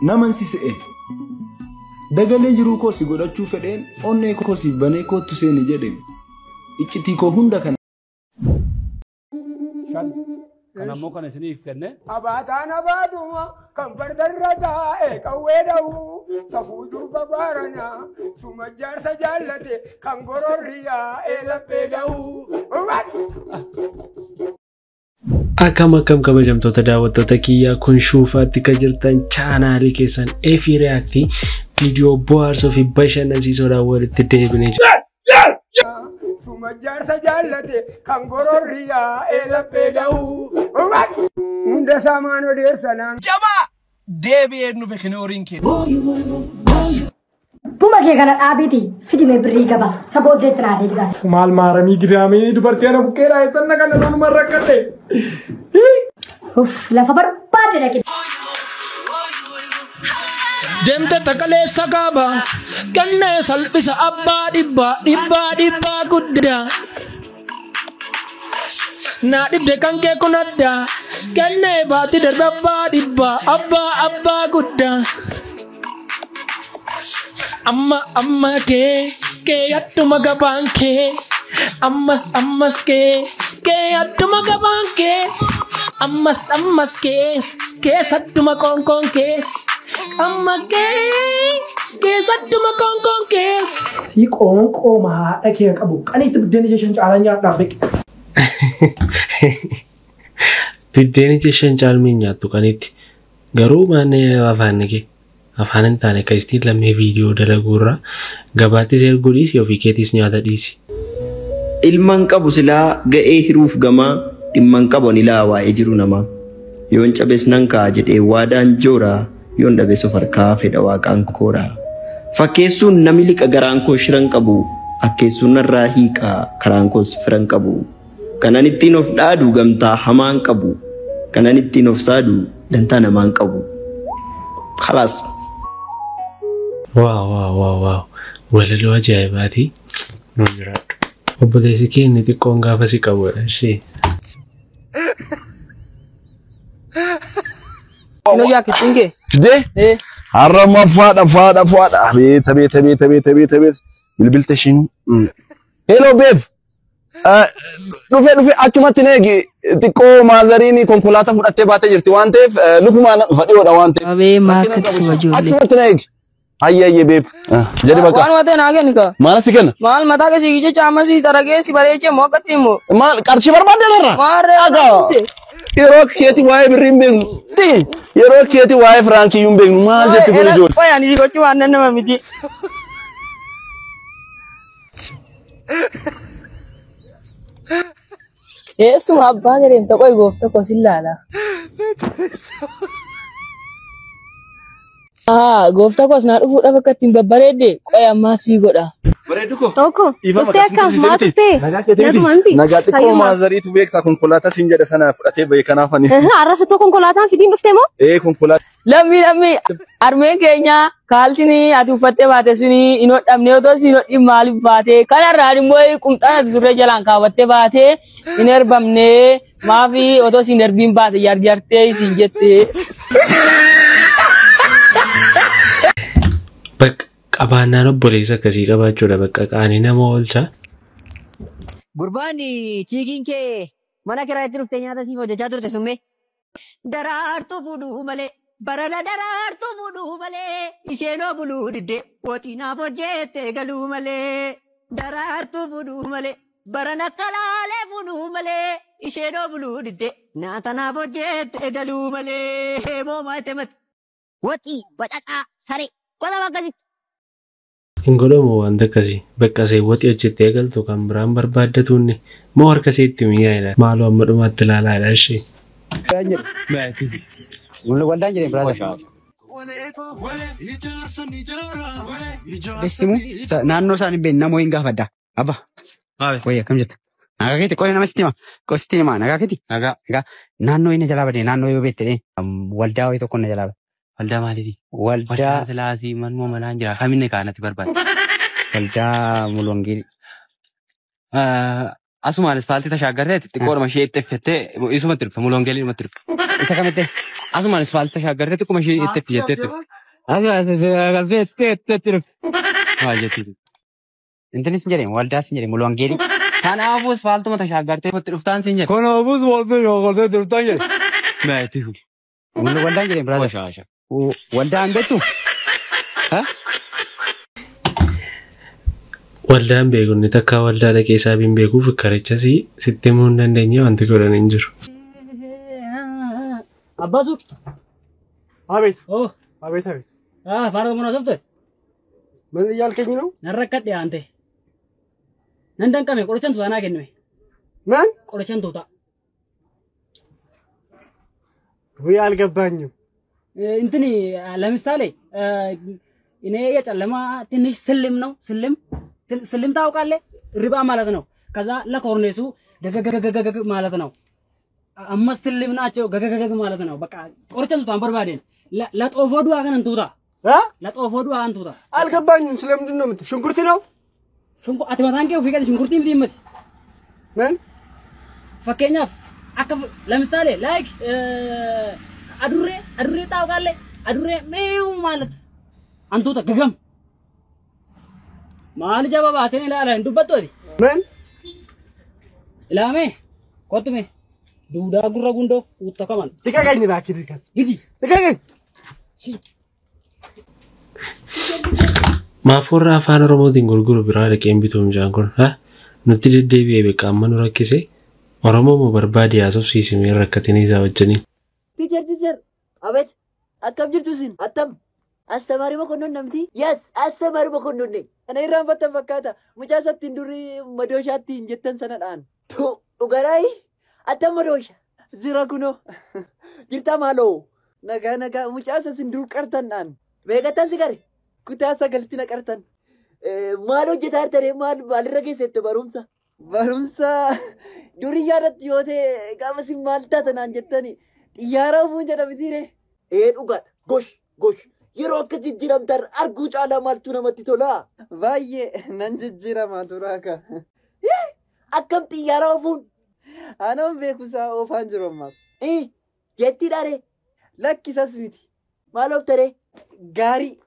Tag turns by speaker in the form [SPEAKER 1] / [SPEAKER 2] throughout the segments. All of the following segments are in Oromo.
[SPEAKER 1] naman si se'e dagalee jiruu koo si godhachuu fedheen onnee koo si banee kootu seeni jedhe iccitii koo hunda kana
[SPEAKER 2] kana mo kana isiniif kenne
[SPEAKER 3] abataan abaaduma kan bardarra taa'e qawwee dha'u safuutuu babaarana suma jaarsa jaallate kan gororriyaa eelabbee dha'u.
[SPEAKER 4] Akkam kabajamtoota daawwattoota kiyyaa kun shuufaatti kan jirtan chaanaalii keessan Efi React viidiyoo bohaarsoo fi bashannansiisoodhaan walitti deebinee jira.
[SPEAKER 3] Sumajarsa jallate kan gororriyaa eelabbee dha'u. Hunda samaan odeessanaan.
[SPEAKER 5] Jabaa deebi'ee nuuf kinooriin kee.
[SPEAKER 6] Buma kee kana dhaabiti fidime birrii qaba sabooddee tiraadee bitas.
[SPEAKER 3] Maal maaramii gidaamee dubartii ana bukkeedhaa eessanna kana sanuma rakkate.
[SPEAKER 6] Lafa barbaade dhaqe.
[SPEAKER 5] Demte takalee sakaba kannee salphisa abbaa dhibbaa guddaa. Naa dhibde kan kee kun addaa kannee baati darbe abbaa guddaa. Amma kee attuma gabaan kee ammas kee attuma gabaan kee ammas kee sattuma konkoon kees amma kee sattuma konkoon kees.
[SPEAKER 3] Si qoonqooma haadha kee qabu qaniitti biddeen ija shan caalaa nyaadhaaf beeku.
[SPEAKER 4] Biddeen ija shan caalmii nyaattu qaniitti garuu maanne afaan kee. Afaan hin taane akka istiin lammee viidiyoo dalaguurra gabaattis erguu dhiisi ofii keetis nyaata dhiisi.
[SPEAKER 7] Ilman qabu silaa ga'ee hiruuf gamaa dhimman qaboon ilaa waa'ee jiru namaa. Yoon cabes nan ka'a jedhee waadaan jooraa yoon dhabees of harkaa fedha waaqaan kooraa. Fakkeessuun nami liqa garaan koo shiran qabu akkeessuun narraa hiiqaa karaan koos firan qabu. Kanan ittiin of dhaadu gamtaa hamaan qabu kanan ittiin of saadu dantaa namaan qabu. Khalas.
[SPEAKER 4] Wow. Walaloo ajaa'ibaati. Nuun jiraadhu. Obboleessi kee inni xiqqoon gaafa si qabudha ishee.
[SPEAKER 8] Ino yaa kittinge.
[SPEAKER 9] Dee. Harama faadha. Beeta. Bilbilta shin. Hello babe. Dhufe achumatti neegi xiqqoo maazariin konkolaataa fudhattee baatee jirti waan ta'eef lufumaan fadhiyoodha waan ta'eef.
[SPEAKER 8] Abee maakatti si wajjoolle.
[SPEAKER 9] Achumatti neegi. Hayya babe. Jadi bakka.
[SPEAKER 8] Waan matee naa kenni ka.
[SPEAKER 9] Maal si kenna?
[SPEAKER 8] Maal mataa kee si gijee caama si taragee si bareechee moo akkatti immoo.
[SPEAKER 9] Maal qarshii barbaadde irraa?
[SPEAKER 8] Maarree.
[SPEAKER 9] Yeroo keeti waa'ee birrii hin beeknu. Yeroo keeti waa'ee firaankii hin beeknu maal jetti kun ijoollee.
[SPEAKER 8] Fayyaan si gochuu waan nama miti. Eessuma abbaa gadeen tokko goofta koo si ilaala. Goofta koos naa dhufuudha bakka ittiin babbareedde qoy ammaa sii godha.
[SPEAKER 9] Bareeddu ko.
[SPEAKER 6] Tokko. Dhuftee akkam maa dhuftee?
[SPEAKER 9] Nagaa xiqqoo maazariitu beektaa konkolaataa siin jedha sana fudhatee bahe kanaaf ani.
[SPEAKER 6] Arrasatoo konkolaataan fidiin dhuftee moo?
[SPEAKER 9] Konkolaataa.
[SPEAKER 8] Lammii armeen keenya kaalsinii ati uffattee baate suni hin hodhamne otoo siin hodhin maaliif baate kanarraan immoo qumxaan ati surree jalaan kaawwattee baate hin erbamne maafi otoo siin erbiin baate jarjartee siin jettee.
[SPEAKER 4] Bakka qabaannaan obboleessa akkasii qabaachuudha bakka qaanii nama oolcha.
[SPEAKER 10] Gurbaani chiikiin kee mana kiraatti dhuftee nyaata siif hojjechaa turte summee. Daraartuu fuudhuu malee barana daraartuu fuudhuu malee isheenoo buluu diddee woxiinaaf hojjettee galuu malee. Daraartuu fuudhuu malee barana kalaalee fuudhuu malee isheenoo buluu diddee naatanaaf hojjettee galuu malee. Moomaa itti mati woxii bacacaa saree gosa akkasitti.
[SPEAKER 4] Hin godhamu wanta akkasii bakka seewwatii hojjettee galtu kan biraan barbaaddatuunni moo harka seetti mi'aayidha maaloo amma dhumaatti ilaalaadha ishee.
[SPEAKER 11] Waldaan jedhee biraasa. Desimu naannoo isaanii beeknu namoo hin gaafadda. Abba. Wayya kam jetta. Nagaa keeti qola nama sitti hima. Qola sitti hima nagaa keeti. Nagaa. Naannoo inni jalaa badee naannoo yoo beekte waldaa wayii tokko na jalaa bade.
[SPEAKER 12] Waldaa maaliiti?
[SPEAKER 11] Waldaa
[SPEAKER 12] silaasii manmoo manaan jira. Kaminne kaanatti barbaada.
[SPEAKER 11] Waldaa mulwangeeli.
[SPEAKER 12] Asumaan ispaaltii tashaaggartee xiqqoodhuma ishee itti effettee isumatti dhufte mulwangeelii dhumatti dhufte.
[SPEAKER 11] Isa kamitti?
[SPEAKER 12] Asumaan ispaaltii tashaaggartee xiqquma ishee itti effettee.
[SPEAKER 11] Maal jettuuti? Intanis hin jedheen waldaas hin jedheen mulu wangeelii.
[SPEAKER 12] Kanaafuu asfaaltuma tashaggartee itti dhuftaan siin jedhe.
[SPEAKER 11] Kanaafuu asfaaltuma tashaggartee itti dhuftaan jedhe.
[SPEAKER 12] Meetii.
[SPEAKER 11] Mulu waldaan jedheen biraadha. Waldaan beektu?
[SPEAKER 4] Waldaan beekunni takka waldaa dhaqee isaa hin beekuuf karichas sitti himuu hin dandeenye wanti godhan hin jiru.
[SPEAKER 5] Abbasuk.
[SPEAKER 3] አቤት
[SPEAKER 5] Oh.
[SPEAKER 3] አቤት አቤት
[SPEAKER 5] Faara mana softe.
[SPEAKER 3] ምን እያልከኝ ነው?
[SPEAKER 5] Narrakkadhe ante. Nan danqame qorichan tuuta naa kenname.
[SPEAKER 3] ምን?
[SPEAKER 5] Qorichan tuuta.
[SPEAKER 3] ወይ አልገባኝም።
[SPEAKER 5] እንትኒ ለምሳሌ እኔ የጨለማ ትንሽ ስልም ነው ስልም ታውቃለህ? ሪባ ማለት ነው። ከዛ ለኮርኔሱ ገገገገገገ ማለት ነው። አምስት ስልም ናቸው ገገገገ ማለት ነው። በቃ ቆርጨን ቱታን በርባዴን ለጦፎዱ አገን እንቱታ ለጦፎዱ አንቱታ
[SPEAKER 3] አልገባኝም። ስለምንድን ነው የምትለው? ሽንኩርት ነው?
[SPEAKER 5] አትመታንኬ ፊቀት ሽንኩርት ይምት
[SPEAKER 3] ምን
[SPEAKER 5] ፈከኛፍ አከፍ ለምሳሌ ላይክ አዱሬ ታውቃለህ? አዱሬ ሜው ማለት አንቱታ ገገም ማል ጀባባ ሰኔ ላላ እንዱበቶዲ
[SPEAKER 3] ምን
[SPEAKER 5] ኢላሜ ኮትሜ ዱዳ ጉራ ጉንዶ ውተከማን
[SPEAKER 3] ልቀቀኝ እባክህ ልቀቀኝ
[SPEAKER 4] Maaforraa afaan Oromootiin gurguru biraa dhaqeen bituun jaan kun nutti deddeebi'ee beekaa amma nu rakkise Oromoo moo barbaade haasofsiisimee rakkatinii isaa wajjiniin.
[SPEAKER 10] Teacher, abet, akkam jirtu sin, attam, astamaari boqonnoon namti? Yes, astamaari boqonnoon ne. Ana irraan fattan fakkaata, mucaa sattiin durii madooshaatti hin jettan sanadhaan. Dhugaraayi, attam madoosha, jira kunoo, jirta maaloo, nagaa, mucaa sattiin dur qartannaan. Beekattan si gare, kutaa sagalti na qartan. Maal hojjetaa jirtanii maalirra keessatti barumsa? Barumsa durii yaadatti yoo ta'e gaafa si maal taatanaan jettanii xiyyaara ofuun jedhamitiire. Dhugaadha. Gosh. Yeroo akka jijjiiramtan arguu caalaa maaltu namatti tola? Baay'ee nan jijjiiramaa turaa ka. Akkam xiyyaara ofuun? Anaan beekusaa oofaan jiru ammaaf. Jettiidhaare. Lakkisas miti. Maal ooftaree? Gaarii?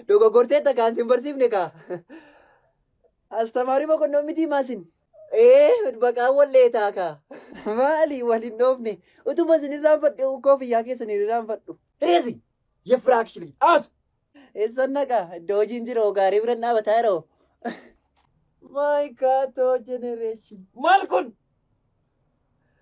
[SPEAKER 10] Dogoggortee takkaan sin barsiifne kaa. Astamaari boqonnoo miti maasin. Baqaa wallee taakaa. Maali waliin dhoofne? Utuma isin irraanfadhe koofiyyaa keessan irraanfadhu. Hiriisi! Yeffira actually. As! Eessan naqaa? Iddoo hojiin jira gaarii bira dhaabataa yeroo. My God, generation. Maal kun?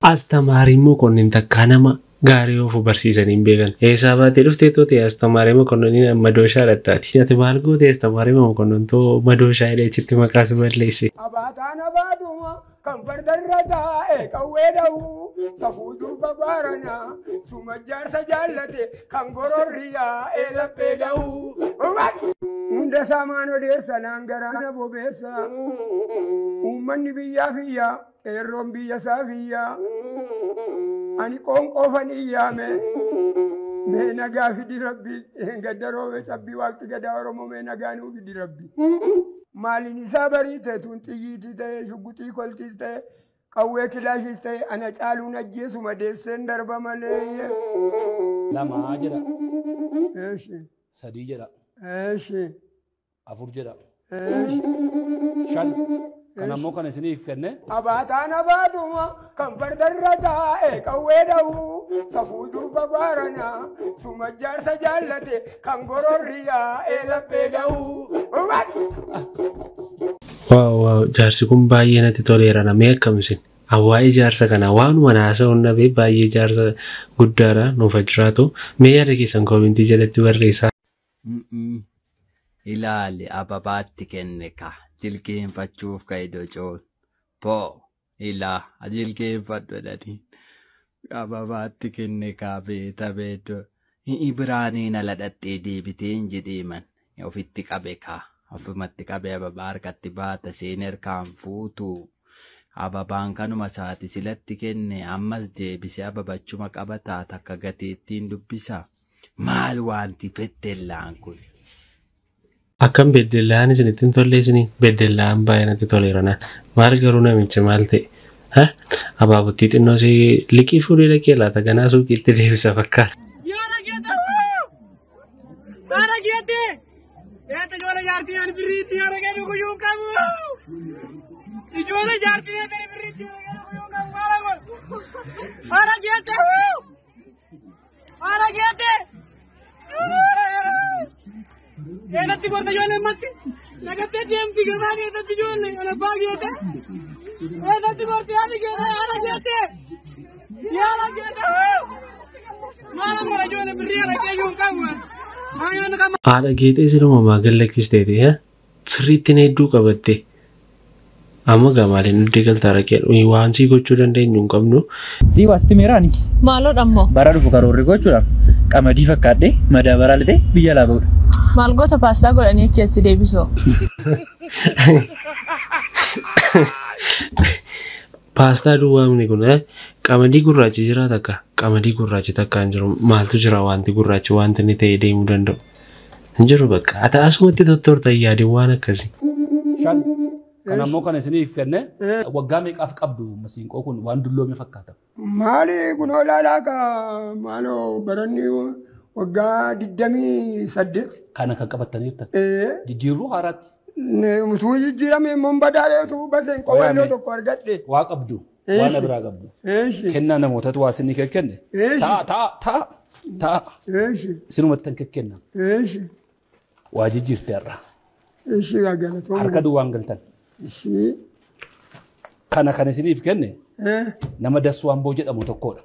[SPEAKER 4] Astamaariin mokonnin takkaa nama gaarii oofu barsiisanii hin beekan. Eessaa baatee dhuftee toote astamaariin mokonnin madooshaa dhattaati. Ati maal goote astamaariin mokonnin too madooshaa hidheechitti maqaa si balleesse.
[SPEAKER 13] Abaataan abaaduma kan fardarra taa'e qawwee dha'uu safuu durba baaranaa suma jaarsa jaallate kan gororriyaa laphee dha'uu. Hunda saamaan odeessa naan garaana bobeessa uummanni biyyaa fiyyaa qeerroon biyya isaa fiyyaa. Ani qoonqoofan iyyaame mee nagaa fidi rabbi gaddaroobe cabbii waqti gadaa oromoo mee nagaa nuu fidi rabbi. Maaliin isaa barii ta'e tun xiyyiitii ta'e shugguxii koltiis ta'e qawwee kilaashis ta'e ana caaluun ajjeesu madeesseen darba malee.
[SPEAKER 2] Lamaa jedha.
[SPEAKER 13] Eeshi.
[SPEAKER 2] Sadii jedha.
[SPEAKER 13] Eeshi.
[SPEAKER 2] Afur jedha.
[SPEAKER 13] Eeshi.
[SPEAKER 2] Shan. Kan ammoo kan isiniif kenne.
[SPEAKER 13] Abaataan abaaduma kan fardarra taa'e qawwee dha'uu safuu durba baaranaa suma jaarsa jaallate kan gororriyaa laphee dha'uu.
[SPEAKER 4] Waaw jaarsi kun baay'ee natti toleera namee akkamisin. Waa'ee jaarsa kana waanuma naasa'uun dhabee baay'ee jaarsa guddaadha nuuf jiraatu. Mee yaada keessan koomintii jalatti barreessaa.
[SPEAKER 11] Ilaali ababaatti kenne ka jilgeenfachuuf ka'e docoon poo ilaa jilgeenfadhu jedhanii ababaatti kenne ka beeta beedo biraaniin ala dhattee deebiteen jedheeman ofitti qabe ka ofumatti qabe ababaa harkatti baata seen harkaan fuutu ababaan kanuma saati silatti kenne ammas deebise ababachuma qabataa takka gateettiin dubbisa maal wanti fettellaan kun.
[SPEAKER 4] Akkam beddellaan isinitti hin tolle isinii beddellaan baay'ee natti toleera maal garuu namichi maal ta'e abaabottii xinnoo si liqii fuudhee dhaqee laata ganaa suuqiitti deebisa fakkaata.
[SPEAKER 13] Ijoollee jaartiin birriitti argee dhugu yoo qabu. Ijoollee jaartiin birriitti argee dhugu yoo qabu maala godhu. Haala geette. Haala geette. Eedatti goota ijoollee matti. Nagattee deemti gabaa keessatti ijoollee ol abbaa geette. Eedatti gooti haala geette haala geette. Haala geette. Maala godha ijoollee birrii argee yoo qabu.
[SPEAKER 4] Haadha geexee sinuma maagallachiisteeti sirriitti hedduu qabatte amma gamaaleen nuti galtaa rakkee waan sii gochuu dandeenyu hin qabnu.
[SPEAKER 14] Sii waasti meeraani.
[SPEAKER 15] Maaloo dhammoo.
[SPEAKER 14] Bara dhufu karoorri gochuudhaaf qamadii fakkaadhee madaabaraa litee biyya alaa ba'uudha.
[SPEAKER 15] Maal goota paastaa godhanii acheessi deebisoo.
[SPEAKER 4] Paastaa duwwaamni kun qamadii gurraachi jira takka qamadii gurraachi takka hin jiru maaltu jira wanti gurraachi wanti inni ta'ee deemuu danda'u hin jiru bakka ati asumatti tottorta yaadin waan akkasii.
[SPEAKER 2] Shan kan ammoo kan isiniif kenne waggaa meeqaaf qabdu masiinqoo kun waan dulloome fakkaata.
[SPEAKER 13] Maali kun olaalaa ka maaloo baranni waggaa 28.
[SPEAKER 2] Kana kan qabattaniirta. Jijjiirruu haaraatti.
[SPEAKER 13] Mutuu jijjiirame immoo badaareetu baseen qophaa'ee tokko argadhe.
[SPEAKER 2] Waa qabdu. Waan biraa qabdu. Kennaa namootatu waa isinii kenne. Ta'a. Isinumatti kan kenna. Waa jijjiirte har'a. Harka duwwaan galtan. Kana kan isiniif kenne nama Dassuu Hamboo jedhamu tokkodha.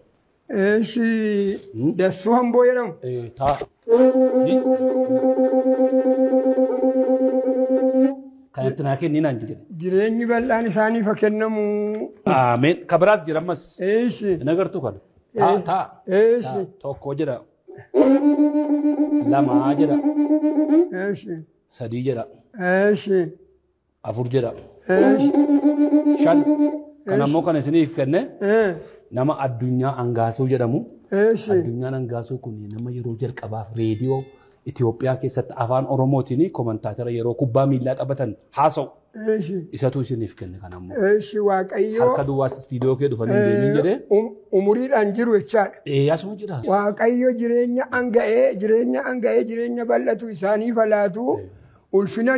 [SPEAKER 13] Dassuu Hamboo jedhamu.
[SPEAKER 2] Ta'a. Kanatti naa kenninaan jedhe.
[SPEAKER 13] Jireenyi bal'aan isaaniif haa kennamu.
[SPEAKER 2] Ameen. Kabiraas jira ammas. Hin agartuu kana. Ta'a. Tokko jedha. Lamaa jedha. Sadii jedha. Afur jedha. Shan. Kan ammoo kan isiniif kenne nama Addunyaa Angaasuu jedhamu. Addunyaan Angaasuu kun nama yeroo jalqabaaf reediyoo Itoophiyaa keessatti afaan Oromootiin kommentaatara yeroo kubbaa miillaa taphatan haasa'u. Isatu isiniif kenne kan ammoo.
[SPEAKER 13] Waaqayyoo.
[SPEAKER 2] Harka duwwaas istiidiyoo kee dhufanii deemin jedhee.
[SPEAKER 13] Umuriidhaan jiru jechaadha.
[SPEAKER 2] Asuma jira.
[SPEAKER 13] Waaqayyo jireenya anga'ee bal'atu isaaniif laatu. Ulfina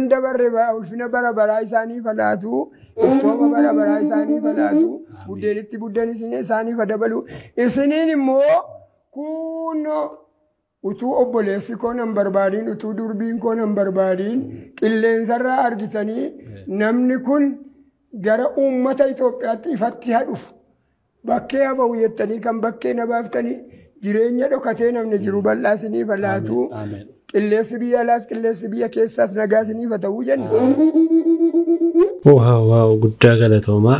[SPEAKER 13] ulfina bara baraa isaaniif laatu. Iftooma bara baraa isaaniif laatu. Buddeenitti buddeen isaaniif dabalu. Isiniin immoo kunoo. Utuu obboleessi koo nan barbaadiin utuu durbiin koo nan barbaadiin qilleensarraa argitanii namni kun gara uummata Itoophiyaatti ifatti haadhufu bakkee habahu jettanii kan bakkee na baaftanii jireenya dhokatee namni jiru bal'aa isiniif laatu qilleessi biyya alaas qilleessi biyya keessaas nagaa isiniif ta'uu jenna.
[SPEAKER 4] Waaw guddaa galatoomaa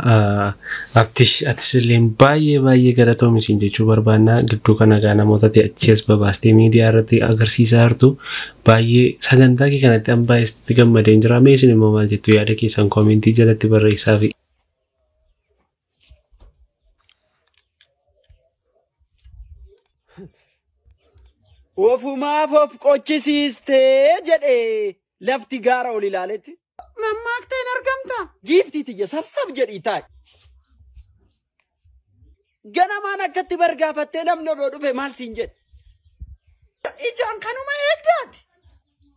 [SPEAKER 4] atis illee baay'ee galatoomi siin jechuu barbaanna gidduu kana gaa namoota achiis babaastee miidiyaa irratti agarsiisaa jirtu baay'ee sagantaa kee kanatti an baay'eetti gammadeen jira mee isin immoo maal jettu yaada keessan koomentii jalatti barreessaa fi.
[SPEAKER 16] Ofumaaf of qochisiistee jedhee lafti gaara ol ilaaletti. Mammaakteen argamta. Giiftii tiyya sabsab jedhii taa'e. Ganamaan akkatti bargaafattee namni odoo dhufe maal siin jedhe. Ijaan kanuma eegdaati.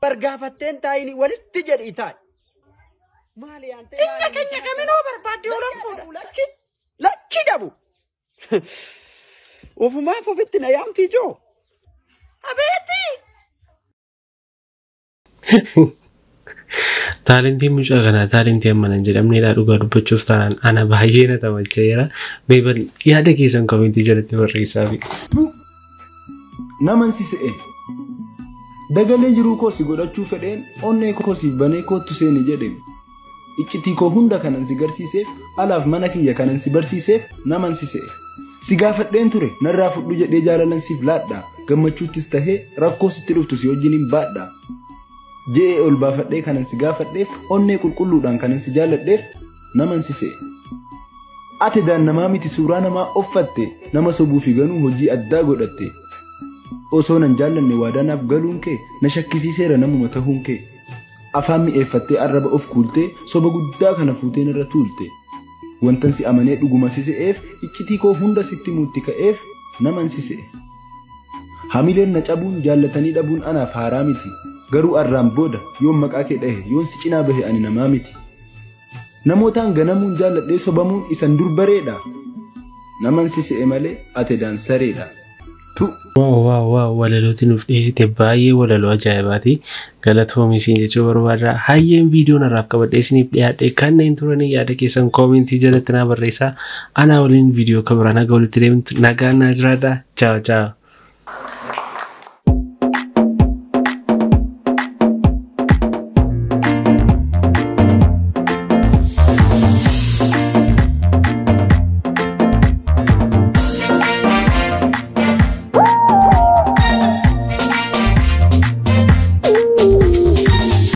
[SPEAKER 16] Bargaafatteen taa'ini walitti jedhii taa'e. Maali yaante? Inna keenya kaminoo barbaadde olan fuudha. Lakki dhabu. Ofumaaf ofitti na yaamtii joo. Abeeti.
[SPEAKER 4] Taalentiin mucaa kanaa taalentii amma nan jedhamneedha dhugaa dubbachuuf taanaan ana baay'ee na taphacheera. Beeban yaada keessan koomentii jalatti barreessaa fi.
[SPEAKER 1] Naman si se'e. Dagalee jiruu koo si godhachuu fedheen onnee koo si banee kootu seeni jedhame. Iccitii koo hunda kanan si garsiiseef alaaf mana kiyya kanan si barsiiseef naman si se'e. Si gaafadheen ture narraa fudhu jedhee jaalalan siif laadhaa gammachuuttis tahee rakkoo sitti dhuftu si wajjin hin baadhaa. Jee ol baafadhee kanan si gaafadheef onnee qulqulluudhaan kanan si jaalladheef naman si se'e. Ati daan namaa miti suuraa namaa offatte nama sobuu fi ganuu hojii addaa godhatte. Osoo nan jaallanne waadaanaaf galuun kee na shakkisiiseera namuma tahuun kee. Afaan mi'eeffattee arraba of kuultee soba guddaa kana fuuteen irra tuulte. Wantan si amanee dhuguma si se'eef iccitii koo hunda sitti muutti ka'eef naman si se'e. Hamileen na cabuun jaallatanii dhabuun anaaf haaraa miti. Garuu arraan booda yoon maqaa kee dhahe yoon si cinaa bahe ani namaa miti. Namootaan ganamuun jaalladhee sobamuun isan dur bareedha. Naman si se'e malee ate daansareedha.
[SPEAKER 4] Wow, walalooti nuuf dhiyeessite baay'ee walaloo ajaa'ibaati. Galatoomii siin jechuu barbaada. Hayyeen viidiyoon har'aaf qabadhee isiniif dhiyaadhe kanneen turanii yaada keessan koomentii jalatti naa barreessaa. Anaa waliin viidiyoo kan biraa nagaa walitti deemtu nagaan naa jiraadha. Ciao.